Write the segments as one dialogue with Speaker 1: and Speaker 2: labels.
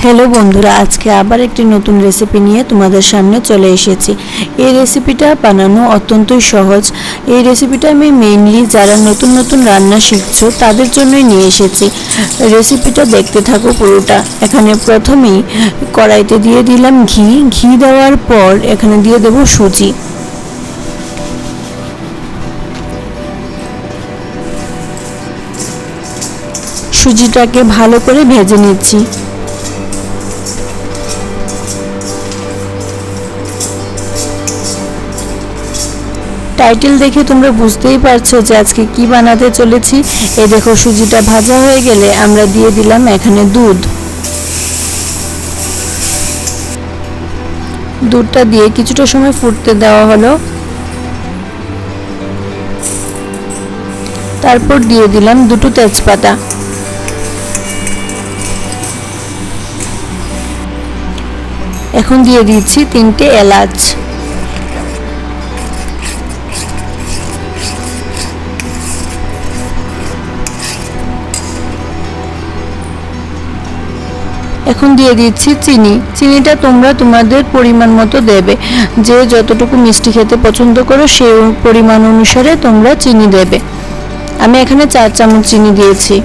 Speaker 1: Hello বন্ধুরা, আজকে আবার একটি নতুন রেসিপি নিয়ে তোমাদের সামনে চলে এসেছি। এই রেসিপিটা বানানো অত্যন্তই সহজ। এই রেসিপিটা আমি মেইনলি যারা নতুন নতুন রান্না শিখছো তাদের জন্যই নিয়ে এসেছি। রেসিপিটা দেখতে থাকো পুরোটা। এখানে প্রথমেই কড়াইতে দিয়ে দিলাম ঘি দেওয়ার পর এখানে দিয়ে দেব সুজি। সুজিটাকে ভালো করে ভেজে নিচ্ছি। টাইটেল দেখে তোমরা বুঝতেই পারছো যে আজকে কি বানাতে চলেছি। এই দেখো, সুজিটা ভাজা হয়ে গেলে আমরা দিয়ে দিলাম এখানে দুধটা দিয়ে কিছুটা সময় ফুটতে দেওয়া হলো। তারপর দিয়ে দিলাম দুটো তেজপাতা। এখন দিয়ে দিচ্ছি 3টে এলাচ। এখন দিয়ে দিচ্ছি চিনিটা তোমরা তোমাদের পরিমাণ মতো দেবে। যে যতটুকু মিষ্টি খেতে পছন্দ করো সেই পরিমাণ অনুসারে তোমরা চিনি দেবে। আমি এখানে 4 চামচ চিনি দিয়েছি।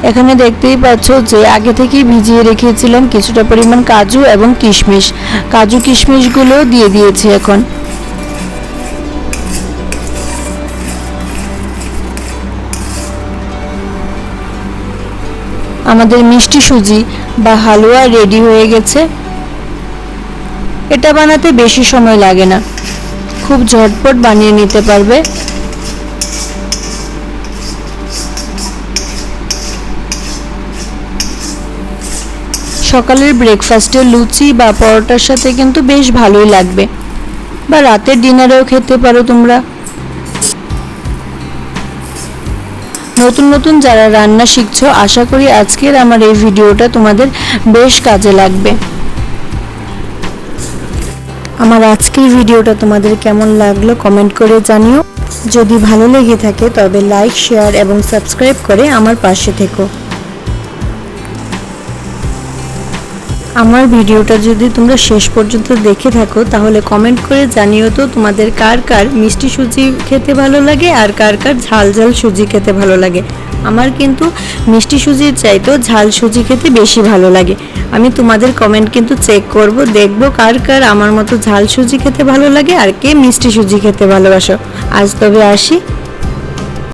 Speaker 1: এখানে দেখতেই পাচ্ছ যে আগে থেকেই ভিজিয়ে রেখেছিলাম কিছুটা পরিমাণ কাজু এবং কিশমিশ। কাজু কিশমিশগুলো দিয়ে দিয়েছি। এখন আমাদের মিষ্টি সুজি বা হালুয়া রেডি হয়ে গেছে। এটা বানাতে বেশি সময় লাগে না, খুব ঝটপট বানিয়ে নিতে পারবে। সকালের ব্রেকফাস্টে লুচি বা পরোটার সাথে কিন্তু বেশ ভালোই লাগবে, বা রাতের ডিনারেও খেতে পারো তোমরা। নতুন নতুন যারা রান্না শিখছো, আশা করি আজকের আমার এই ভিডিওটা তোমাদের বেশ কাজে লাগবে। আমার আজকের ভিডিওটা তোমাদের কেমন লাগলো কমেন্ট করে জানিও। যদি ভালো লেগে থাকে তবে লাইক, শেয়ার এবং সাবস্ক্রাইব করে আমার পাশে থেকো। আমার ভিডিওটা যদি তোমরা শেষ পর্যন্ত দেখে থাকো তাহলে কমেন্ট করে জানিও তো তোমাদের কার কার মিষ্টি সুজি খেতে ভালো লাগে আর কার কার ঝাল ঝাল সুজি খেতে ভালো লাগে। আমার কিন্তু মিষ্টি সুজির চাইতেও ঝাল সুজি খেতে বেশি ভালো লাগে। আমি তোমাদের কমেন্ট কিন্তু চেক করব, দেখব কার কার আমার মতো ঝাল সুজি খেতে ভালো লাগে আর কে মিষ্টি সুজি খেতে ভালোবাসো। আজ তবে আসি।